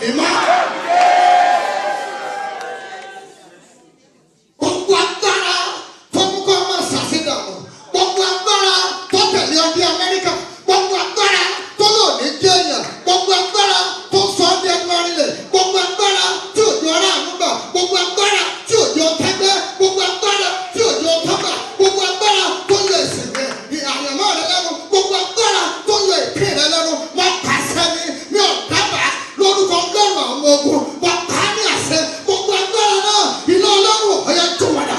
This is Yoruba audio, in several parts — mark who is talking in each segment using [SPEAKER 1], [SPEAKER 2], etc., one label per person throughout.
[SPEAKER 1] mímọ́. Gbogbo agbára tó mú kọ́ ọmọ ṣàṣedànù, gbogbo agbára tó tẹ̀lé ọdí Amẹ́ríkà, gbogbo agbára tó lò ní Kenya, gbogbo agbára tó sọ ọ́ di ẹgbẹ́ orílẹ̀, gbogbo agbára tí òjò ọ̀rá àmúgbà, gbogbo agbára tí òjò tẹ́gbẹ́, gbogbo agbára tí òjò tọ́gbà, gbogbo agbára tó yọ ìsìnkú àyàmọ́ rẹ lẹ́nu, gbogbo agbára tó yọ ìpín rẹ lẹ́nu, wọ́n pàṣẹ ní ọ̀dábàá lórúkọ Ọlọ́run àwọn ogun, wọ́n pa á ní àṣẹ, gbogbo agbára náà iná Ọlọ́run ọ̀yẹ́ tó wọ̀dà.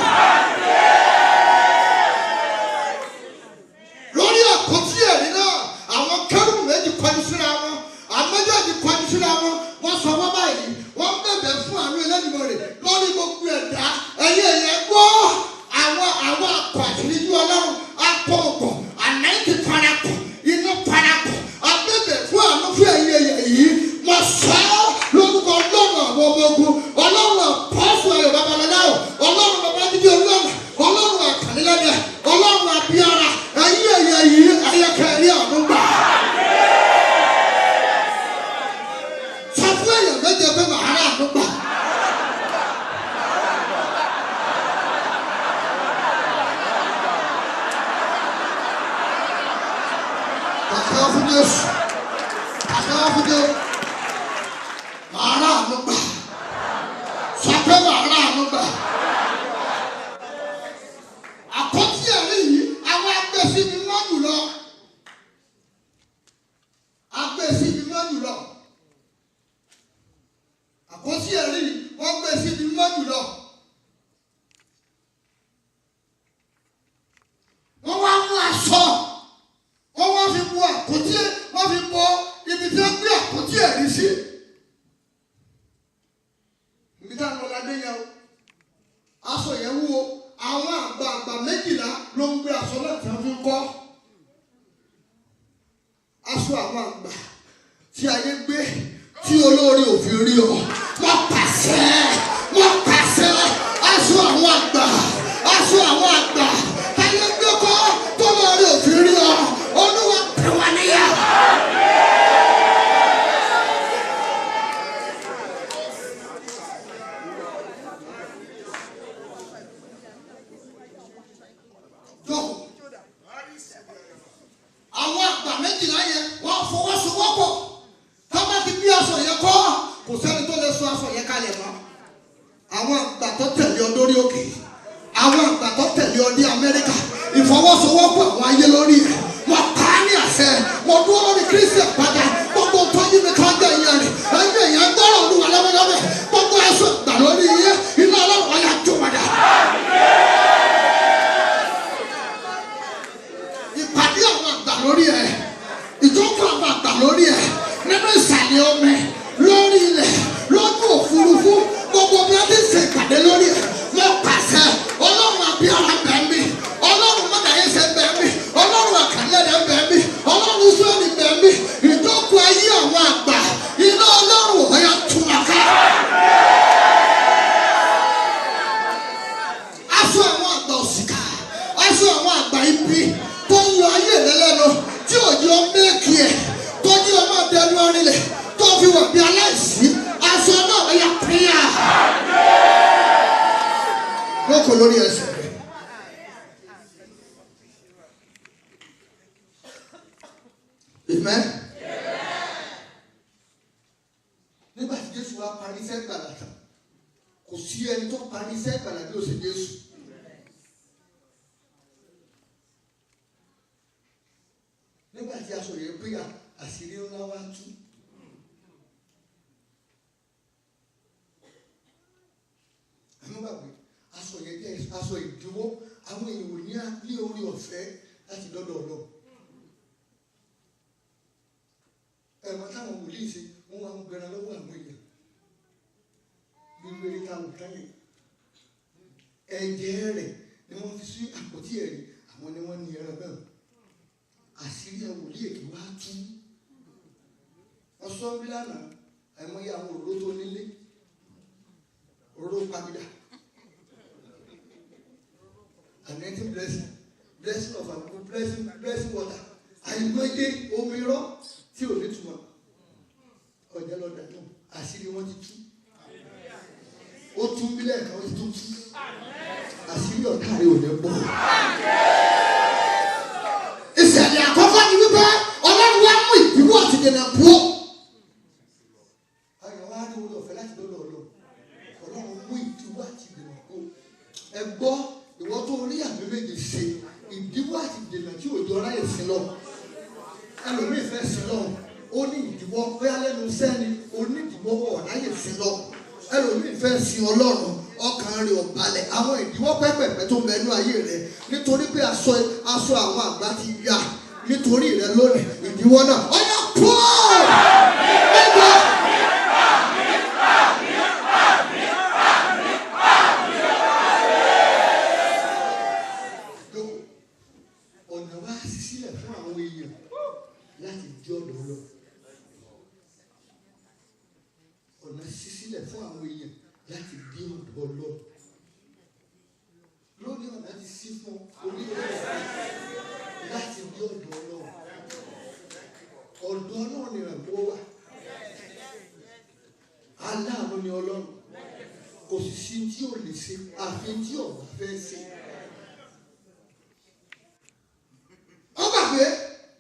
[SPEAKER 1] Lórí àkótí ẹ̀rí náà, àwọn kẹ́rù méjì kọjú síra wọn, àwọn méjèèjì kọjú síra wọn, wọ́n sọ wọ́n báyìí, wọ́n bẹ̀bẹ̀ fún àánú Ẹlẹ́dùmarè lórí gbogbo ẹ̀dá, ẹ̀yẹ gbọ́ àwọn àpò àṣírí Ọlọ́run, àpò ògùn, ànáìtì parapọ̀, inú parapọ̀, abẹ́bẹ̀ fún àánú fún ẹ̀yẹ yìí, wọ́n sọ lórúkọ Ọlọ́run àwọn ọmọ ogun, Ọlọ́run àpọ́sù Ayọ̀ Babalọ́lá, Ọlọ́run Babájídé Olúọ̀nà, Ọlọ́run Àkànnílẹ́dẹ̀, Ọlọ́run Abiara, ẹ̀yẹ yìí ayẹkẹ̀rí àánú gbà. Sọ fún èèyàn méje pé màá rà àánú gbà. Àṣà fún Jésù, àṣà fún Jésù, màá rà àánú gbà. Sọ pé màá rà àánú gbà. Àkọ́tí ẹ̀rí yìí, àwọn agbésí mi mọ́ jùlọ. Agbésí mi mọ́ jùlọ. Àkọ́tí ẹ̀rí yìí, wọ́n gbésí mi mọ́ jùlọ. Wọ́n wá mú aṣọ, wọ́n wá fi bu àkọ́tí, wọ́n fi bọ ibi tí wọ́n gbé àkọ́tí ẹ̀rí sí. Ibi táwọn ọ̀làdé yẹn o, aṣọ yẹn wúwo, àwọn àgbààgbà 12 ló ń gbé aṣọ náà tí wọ́n fi ń kọ́. Aṣọ àwọn àgbà tí ayé gbé tí olórí òfin rí ọ, wọ́n pàṣẹ, aṣọ àwọn àgbà, aṣọ àwọn àgbà táyé gbé kọ́ tó lórí òfin rí ọ, Olúwa pè wá níyà. Àwọn àgbà 12 yẹn wọ́n fọwọ́sowọ́pọ̀, tá bá ti bí aṣọ yẹn kọ́, kò sẹ́ni tó lè sọ aṣọ yẹn kalẹ̀ mọ́. Àwọn àgbà tó tẹ̀lé ọ lórí òkè, àwọn àgbà tó tẹ̀lé ọ ní Amẹ́ríkà, ìfọwọ́sowọ́pọ̀ àwọn ayé lórí rẹ̀, wọ́n pa á ní àṣẹ, wọ́n dúró lórí Kristi àpáta, gbogbo tó yí mi tó ń jẹ ìyẹn rẹ̀, ẹ̀yìn èèyàn gbọ́rọ̀ Olúwa lọ́wọ́lọ́wọ́, gbogbo aṣọ ìgbà lórí iye, iná Ọlọ́run ọ̀yà jó padà. Ìpàdé àwọn àgbà lórí ẹ̀, ìjókòó àwọn àgbà lórí ẹ̀, nínú ìsàlẹ̀ omi, lórí ilẹ̀, lójú òfurufú, gbogbo bí wọ́n ti ṣe ìpàdé lórí ẹ̀, wọ́n pàṣẹ, Ọlọ́run Abiara bẹ̀ mí, Ọlọ́run Mọ́dàyẹsẹ bẹ̀ mí, Ọlọ́run Àkànnílẹ́dẹ̀ bẹ̀ mí, Ọlọ́run Ísírẹ́lì bẹ̀ mí, ìjókòó ayé àwọn àgbà, iná Ọlọ́run ọ̀yà tú wọn ká. Aṣọ àwọn àgbà òṣìkà, aṣọ àwọn àgbà ibi tó ń yọ ayé rẹ lẹ́nu, tí òjò méèkì ẹ̀, tó ní ọmọ dẹnu orílẹ̀, tó fi wà bí aláìsí, aṣọ náà ọ̀yà pínyà. Lóko lórí ẹsẹ̀ rẹ̀. Amen. Nígbà tí Jésù wá parí iṣẹ́ ìgbàlà tán, kò sí ẹni tó parí iṣẹ́ ìgbàlà bí ó ṣe Jésù. Nígbà tí aṣọ yẹn pé àṣírí ńlá wá tú. Àmọ́ bàbá aṣọ yẹn jẹ́ aṣọ ìdíwọ́, àwọn èèyàn ní orí ọ̀fẹ́ láti dọ́dọ̀ lọ. Ẹ̀wọ̀n táwọn wòlíì ṣe, wọ́n wá ń gbẹran lọ́wọ́ àwọn èèyàn. Bí wéré táwọn táyẹ̀. Ẹ̀jẹ̀ rẹ̀ ni wọ́n fi sí àpótí ẹ̀rí, àwọn ni wọ́n ní ẹran náà. Àṣírí ẹ̀ wòlíì èké wá tú. Wọ́n sọ bí lánàá, àìmọye àwọn òróró tó nílé. Òróró pàmìdà. Anointing blessing of our blessing water. Àìmọye omi rọ tí ò ní túmọ̀. Ọ̀jẹ̀ lọ́dà náà. àṣírí wọn ti tú. Ó tún bílẹ̀ kan ó ti tún tú. Àṣírí ọ̀tá rẹ̀ ò ní bọ̀. Ìṣẹ̀lẹ̀ àkọ́kọ́ ni wípé Ọlọ́run wá mú ìdíwọ́ àti dènà kúrò. Ayọ̀ wá ní orí ọ̀fẹ́ láti lọ́dọ̀ Ọlọ́run. Ọlọ́run mú ìdíwọ́ àti dènà kúrò. Ẹ gbọ́ ìwọ tó rí àmì méje ṣe ìdíwọ́ àti dènà tí òjò ráyè sí lọ. Ẹlòmíì fẹ́ sí lọ. Ó ní ìdíwọ́ pé alẹ́nu sẹ́ni onídìíwọ́ wọ̀ ráyè sí lọ. Ẹlòmíì fẹ́ sin Ọlọ́run ọkàn rẹ̀ ò balẹ̀. Àwọn ìdíwọ́ pẹ́pẹ̀pẹ́ tó mẹ́nu ayé rẹ̀ nítorí pé aṣọ àwọn àgbà ti yá nítorí rẹ̀ lónìí ìdíwọ́ náà ọ̀yà pọ̀ nígbà. Ọ̀nà wá sí sílẹ̀ fún àwọn èèyàn láti di ọ̀dọ̀ lọ. Ọ̀nà sí sílẹ̀ fún àwọn èèyàn láti di ọ̀dọ̀ lọ. Lónìí ọ̀nà ti sí fún orílẹ̀-èdè láti di ọ̀dọ̀ lọ. Ọ̀dọ̀ náà ni ìrànwọ́ wà. Aláàánú ni Ọlọ́run. Kò sì sí tí ò lè ṣe àfi tí ọ̀bà fẹ́ ṣe. Ó gbàgbé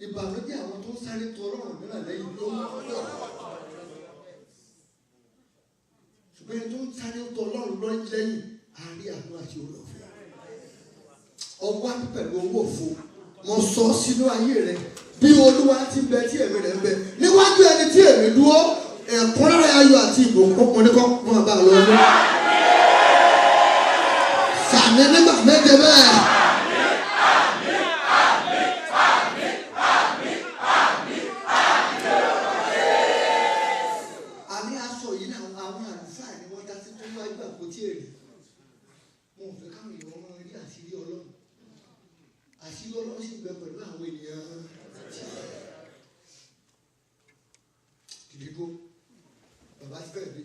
[SPEAKER 1] ìbànújẹ́ àwọn tó ń sáré tọ Ọlọ́run mìíràn lẹ́yìn ló ń pọ̀. Ṣùgbọ́n ẹni tó ń sáré tọ Ọlọ́run lẹ́yìn àárí àánú àti olùfẹ́. Ọwọ́ àti pẹ̀lú owó òfo mo sọ sínú ayé rẹ bí Olúwa ti bẹ tí èmi rẹ ń bẹ níwájú ẹni tí èmi dúró ẹ̀kúnrẹ́rẹ́ ayọ̀ àti ìbùkún ní kọ́ mọ́ bá lọ ní. Sàmì nígbà méje bẹ́ẹ̀. Àní aṣọ yìí náà àwọn àlùfáà ni wọ́n dá sí tó wájú àpótí èrè. Mo fẹ́ káwọn èèyàn máa rí àṣírí Ọlọ́run. Àṣírí Ọlọ́run sì bẹ pẹ̀lú àwọn ènìyàn. Ìdìbò bàbá ti bẹ̀rẹ̀ dé.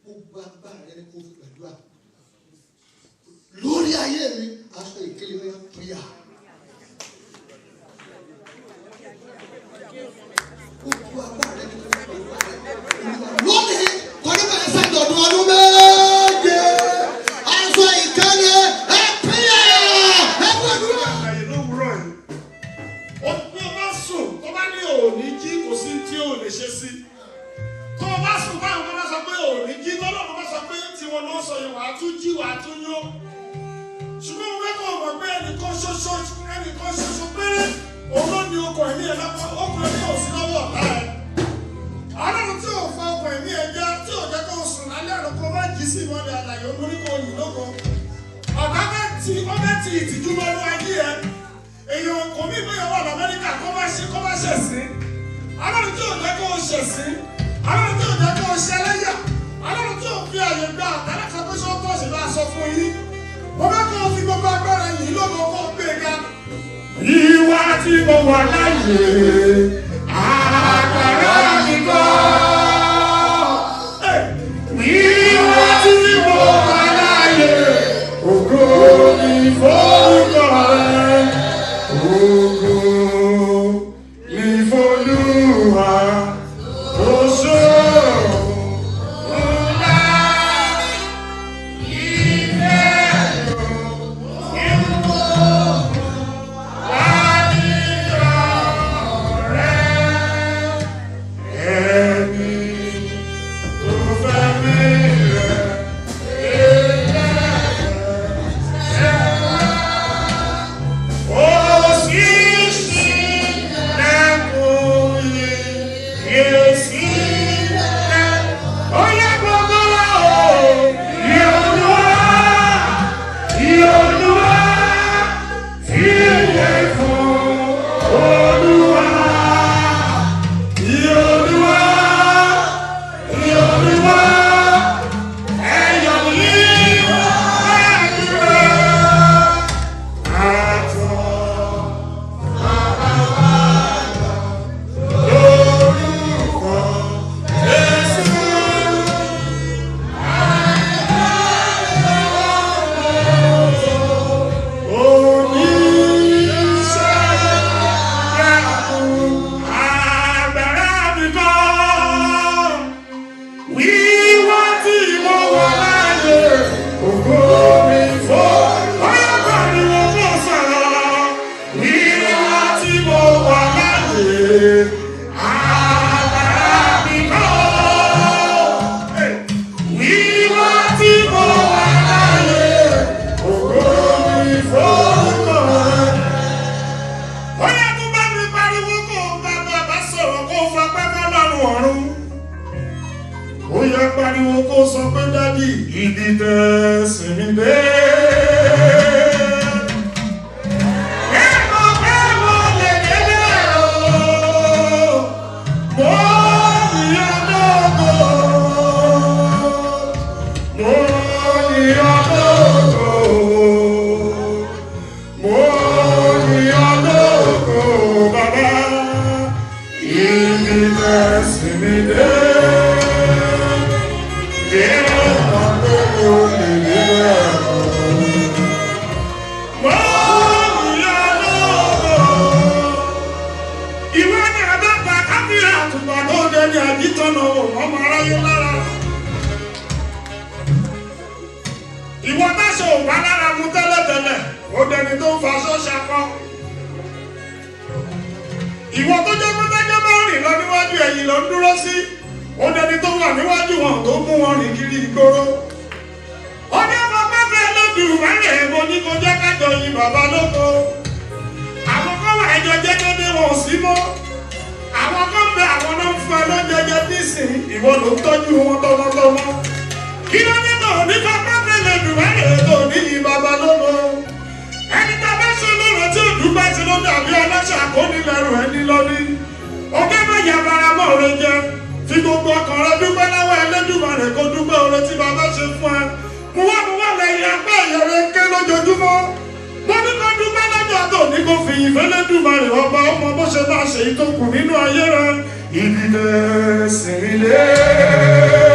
[SPEAKER 1] Gbogbo agbára rẹ ni kò fi gbàdúrà. Lórí ayé mi, aṣọ ìkélé wọn pìyà. Gbogbo agbára rẹ ni kò fi gbàdúrà. Lónìí, kọ́ni bẹ̀rẹ̀ sáyẹn ọdún ọdún méje. Aṣọ ìkélé ẹ pìyà. Ẹ gbàdúrà.
[SPEAKER 2] Òní jí kò sí tí ò lè ṣe sí. Tó o bá sùn báwọn kan bá sọ pé òní jí tọ́lọ́run bá sọ pé tiwọn ló sọ yẹn wàá tún jí wàá tún yó. Ṣùgbọ́n mo fẹ́ kọ́ mọ̀ pé ẹnìkan ṣoṣo péré òun ló ní okùn ẹ̀mí ẹ̀ lọ́pọ̀ okùn ẹ̀mí ò sí lọ́wọ́ ọ̀tá ẹ̀. Ọlọ́run tí ò fa okùn ẹ̀mí ẹ̀ já tí ò jẹ́ kó o sùn lálẹ́ àná kó o má jí sí ìmọ̀lẹ̀ àlàyé olórí kò yìn lóko. Ọ̀gá bẹ́ẹ̀ ti ìtìjú mọ́nú ayé ẹ̀. Èèyàn kò mí bóyá wà l'Amẹ́ríkà kó má ṣẹ̀sìn. Ọlọ́run tí ò jẹ́ kó o ṣẹ̀sìn. Ọlọ́run tí ò jẹ́ kó o ṣẹlẹ́yà. Ọlọ́run tí ò fi àyè gba àtàlẹ́kọ̀ọ́ pé ṣé ó tọ̀ sí bá a sọ fún yín. Mo fẹ́ kó o fi gbogbo agbára yìí lóko kó o gbé ga. Ìwà tí mo wà láyé àgbàrá mi kọ́. Ìwà tí mo wà láyé ògo mi fórúkọ rẹ̀. Ògo ni f'Olúwa tó ṣòro ńlá ìfẹ́ lò nínú wá níyọ̀ rẹ̀. Pariwo kó sọ pé dádì ìdí tẹ́ sinmi dé. Ẹ̀kọ́ pé mo lè délé o, mo ní ọlọ́gọ́, mo ní ọlọ́gọ́, mo ní ọlọ́gọ́ bàbá ìdí tẹ́ sinmi dé. Ìwọ táṣọ ò bá lára mu tẹ́lẹ̀tẹ́lẹ̀, ó dẹni tó ń faṣọ ṣakọ. Ìwọ tó jẹ́ pẹ́tẹ́jẹ́ bá rìn lọ níwájú ẹ̀yìn lọ ń dúró sí, ó dẹni tó wà níwájú wọn tó mú wọn rìn kiri ìgboro. Ó ní ọmọ pẹ́pẹ́ lódùn wálé èèmọ̀ ní kò jẹ́ kájọ yin bàbá lóko. Àwọn kan wà ẹjọ́ jẹ́ kéde wọn ò sí mọ́. Àwọn kan bẹ àwọn náà ń fún ẹ lóúnjẹ jẹ nísìn, ìwọ ló ń tọ́jú wọn tọmọtọmọ. Kí ló ní tó ní pápá tẹ́lẹ̀ dùn wálé tó ní yin bàbá lóko? Ẹni tá a bá ṣe lóore tí òdùgbà ti ló dàbí aláṣà kó nílẹ̀rù ẹni lọ́ní. Ọ̀gá má yàbára mọ́ òre jẹ. Fi gbogbo ọkàn rẹ dúpẹ́ lọ́wọ́ Ẹlẹ́dùmarè kó dúpẹ́ oore tí bàbá ṣe fún ẹ. Mo wá lẹ́yìn apá ìyẹrẹ ké lójoojúmọ́. Mo ní kó dúpẹ́ lọ́jọ́ tó ní kó fi ìfẹ́ Ẹlẹ́dùmarè ọba ọmọ bó ṣe máa ṣe ìtókù nínú ayé rẹ. Ìdílé sìnrìnlẹ̀.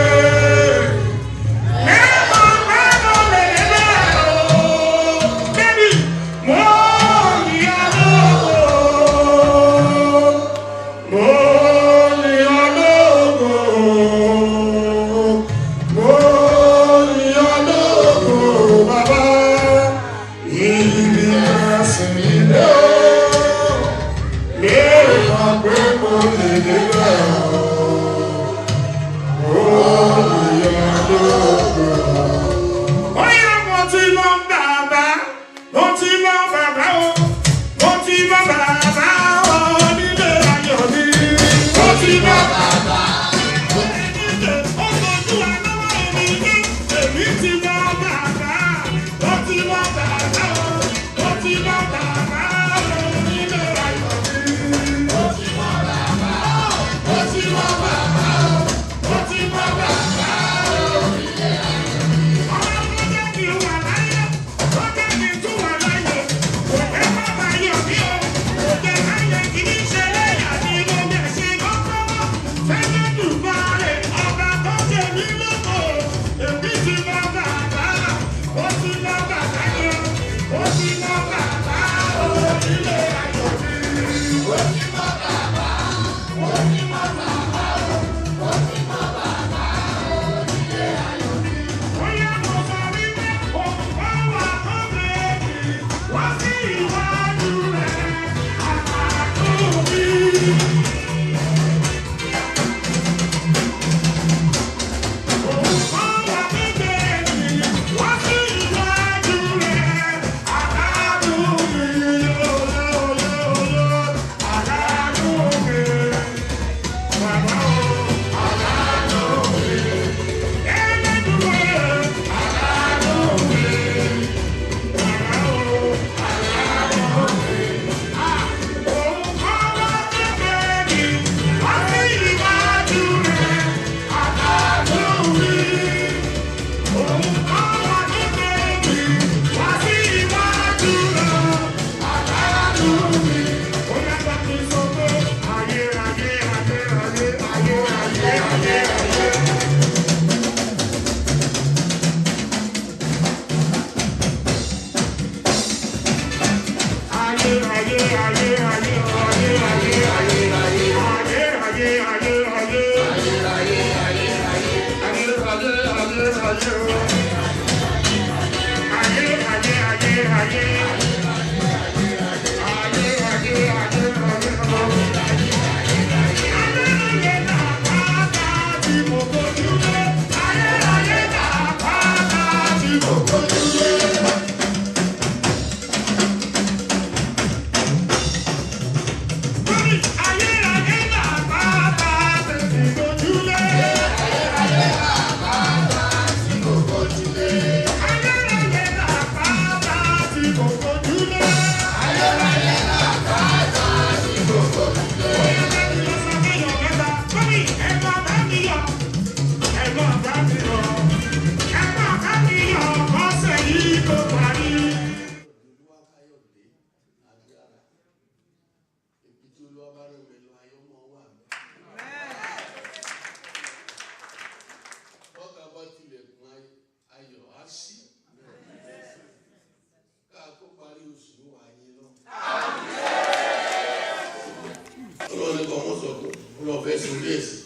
[SPEAKER 3] Ọlọ́run ní kọ́ ọmọ sọ̀kún Ọlọ́run fẹ́ sùn díẹ̀ sí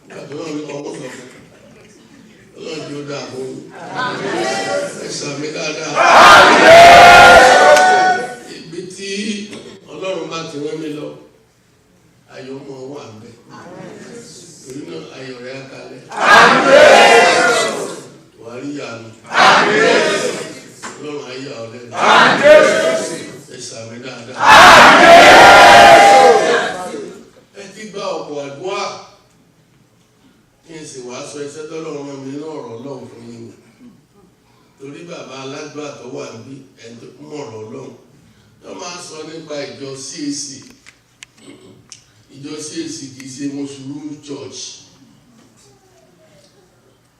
[SPEAKER 3] ìgbàgbọ́ Ọlọ́run ní kọ́ ọmọ sọ̀kún Ọlọ́run tí ó dáa fún mi ẹ sàmì dáadáa ibi tí Ọlọ́run bá ti rán mi lọ ayọ̀ mọ́ wà ń bẹ̀ torí náà ayọ̀ rẹ̀ á kalẹ̀ wàá rí ìyanu Ọlọ́run ayé àwọn lẹ́nu ẹ sàmì dáadáa ẹ ti gba ọ̀pọ̀ àdúrà kí n sì wá sọ iṣẹ́ tọ́lọ́run rán mi ní ọ̀rọ̀ Ọlọ́run fún yín torí bàbá aládùúgbò tó wà níbí ẹni tó mọ̀ ọ̀rọ̀ Ọlọ́run wọ́n máa sọ nípa ìjọ CAC ìjọ CAC kì í ṣe Mùsùlùmí church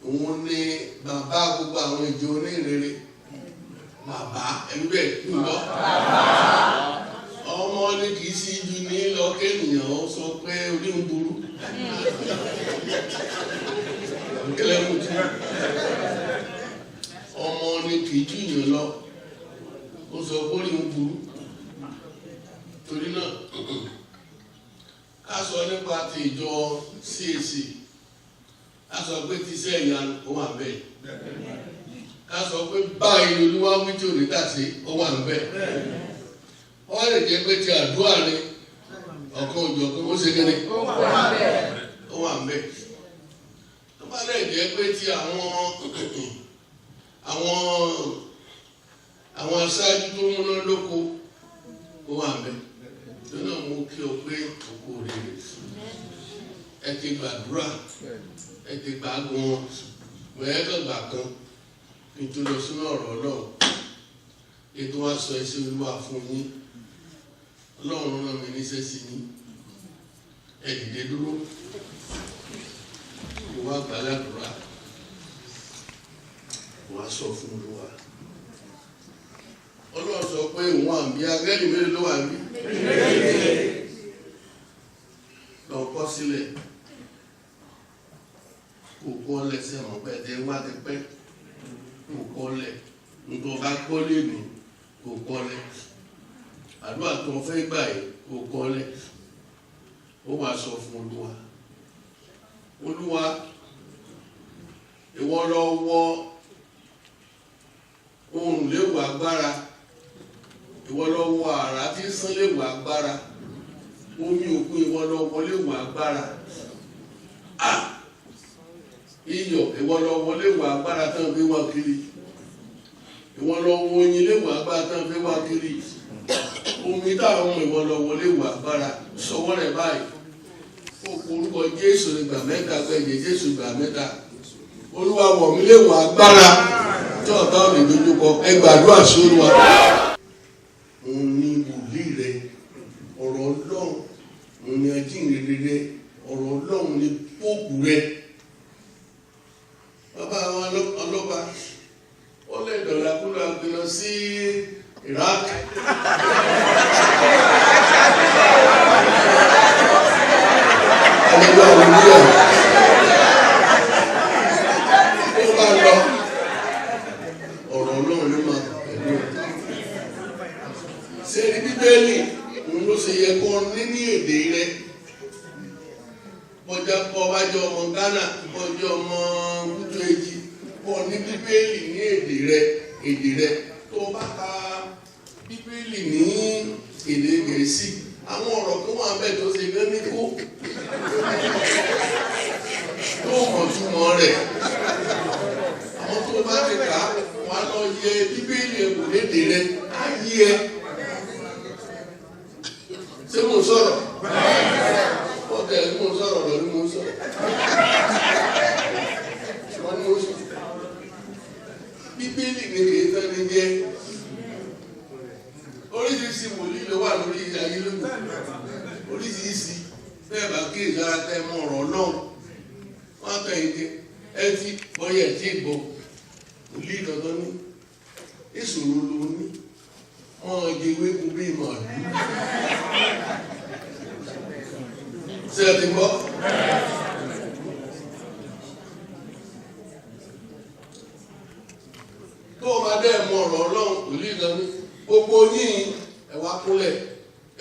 [SPEAKER 3] òun ni bàbá gbogbo àwọn ìjọ onírere bàbá ẹgbẹ́ ìgbọ́ ọmọ ní kì í sí ju ní lọ kéèyàn ó sọ pé orí ń burú kílẹ̀ mú tí ọmọ ní kì í jù yàn lọ ó sọ pé orí ń burú torí náà ká sọ nípa ti ìjọ CAC ká sọ pé ti iṣẹ́ ìyanu ó wà bẹ́ẹ̀ ká sọ pé báyìí Olúwa wí tí ò ní dàsí ó wà bẹ́ẹ̀ wọ́n lè jẹ́ pé ti àdúrà ni ọ̀kan òjò kan ó ṣe kéde ó wà bẹ́ẹ̀ tó bá lè jẹ́ pé ti àwọn aṣáájú tó múná lóko ó wà bẹ́ẹ̀ tó náà mú kí o pé òkú rere ẹ ti gbàdúrà ẹ ti gbàgùn bẹ́ẹ̀ kan gbà kan kí n tó lọ sínú ọ̀rọ̀ Ọlọ́run ètò wa sọ ẹsẹ̀ Olúwa fún yín Ọlọ́run rán mi níṣẹ́ sí yín ẹ dìde dúró mo wá gbàládùra mo wá sọ fún Olúwa Ọlọ́run sọ pé òun àbí agẹ́lì mélòó ló wà bí lọ kọ́ sílẹ̀ kò kọ́ lẹ́sẹ̀ mọ́ pẹ́ tẹ́ wá ti pẹ́ kò kọ́ lẹ̀ nǹkan bá kọ́ lè nù kò kọ́ lẹ̀ àdúrà tó fẹ́ gbà yìí kò kọ́ lẹ̀ ó wàá sọ fún Olúwa ìwọ lọ wọ oòrùn léwu agbára ìwọ lọ wọ àrá tí ń sán léwu agbára omi òkun ìwọ lọ wọ léwu agbára iyọ̀ ìwọ lọ wọ léwu agbára tán fi wá kiri ìwọ lọ wọ oyin léwu agbára tán fi wá kiri omi táwọn ìwọ lọ wọ léwu agbára sọwọ́ rẹ̀ báyìí orúkọ Jésù ní gbà mẹ́ta gbẹ̀jẹ̀ Jésù gbà mẹ́ta Olúwa wọ̀ mí léwu agbára tí ọ̀tá ò lè dojúkọ ẹ gbàdúrà sí Olúwa. Òun ni wòlíì rẹ ọ̀rọ̀ Ọlọ́run òun ni ajínrere rẹ ọ̀rọ̀ Ọlọ́run ni póòpù rẹ. Bàbá wa ọlọ́ba ó lè dọ̀là kúrò àgbẹ̀ lọ sí Iraq. Ẹlẹ́gbẹ́ àwọn oníyọ̀ ó bá lọ ọ̀rọ̀ Ọlọ́run ló máa pẹ̀lú ṣe ní Bíbélì òun ló ṣe yẹ kó ní èdè rẹ bọ́jà kọ́ bájọ́ ọmọ Ghana bọ́jà ọmọ kútu èjì kọ́ ní Bíbélì ní èdè rẹ tó bá ka Bíbélì ní èdè Gẹ̀ẹ́sì àwọn ọ̀rọ̀ tó wà bẹ́ẹ̀ tó ṣe gán ní kó tó mọ̀ túmọ̀ rẹ̀ àwọn tó bá ti kà á wà lọ yẹ Bíbélì ẹ̀kọ́ lédè rẹ̀ á yí ẹ. Ṣé mo sọ̀rọ̀? Ọ̀tẹ̀ mo sọ̀rọ̀ lórí mo sọ̀rọ̀. Wọ́n ní mo sọ̀rọ̀. Bíbélì ni kì í tán ní jẹ́. Oríṣiríṣi wòlíì ló wà lórí ayé lónìí. Oríṣiríṣi bẹ́ẹ̀ bá kí ìsára tẹ mọ ọ̀rọ̀ Ọlọ́run. Wọ́n á tẹ̀yìn dé ẹtí bọ́yẹ̀ tí ì gbọ́. Wòlíì dandan ní ìṣòro ló ní. Wọ́n jẹ ewéko bí màálù. Ṣé ẹ ti gbọ́? Tó o bá dẹ́ mọ ọ̀rọ̀ Ọlọ́run wòlíì dandan ní gbogbo yín ẹ wá kúnlẹ̀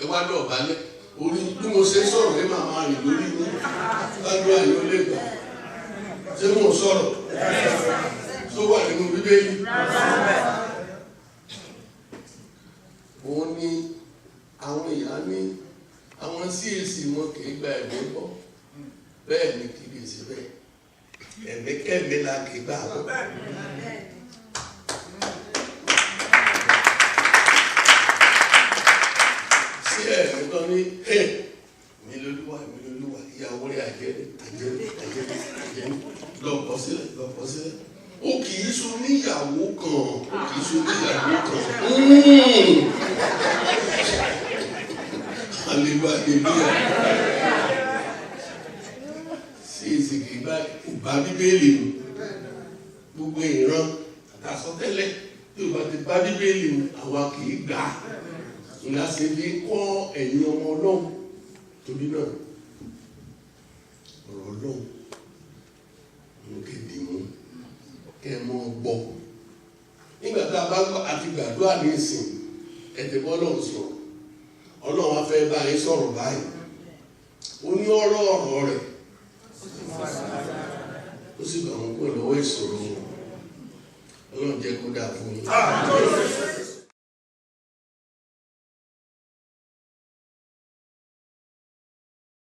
[SPEAKER 3] ẹ wá dọ̀bálẹ̀ orí bí mo ṣe sọ̀rọ̀ ẹ máa máa rìn lórí mi ládùúgbò àyọ̀ lè gbà ṣé mo sọ̀rọ̀ tó wà nínú bíbélì. wọ́n ní àwọn ìyá ní àwọn CAC wọn kì í gba ẹ̀mí bọ́ bẹ́ẹ̀ ni kì í ṣe bẹ́ẹ̀ ẹ̀mí kẹ́mi la kì í gbà bọ́. sí ẹ̀mí kan ní mi lolúwa ìyàwó rẹ̀ àjẹ́ lọ́pọ̀ sílẹ̀ ó kì í so níyàwó kan hallelujah sí ìsìnkì bá bíbélì mu gbogbo ìran àtàsọtẹ́lẹ̀ tí o bá ti bá bíbélì mu àwa kì í gbà á ìlà ṣe fi kọ́ ẹ̀yin ọmọ ọlọ́run torí náà ọ̀rọ̀ ọlọ́run ló kéde mú kẹ́ ẹ mọ́ gbọ́ nígbà tá a bá gbọ́ àti gbàdúrà ní ìsìn ẹ̀tẹ̀ bọ́ ọlọ́run sọ̀rọ̀ ọlọ́run á fẹ́ bá yín sọ̀rọ̀ báyìí ó ní ọ̀rọ̀ rẹ̀ ó sì gbà wọ́n pọ̀ lọ́wọ́ ìṣòro wọn ọlọ́run jẹ́ kó dáa fún yín.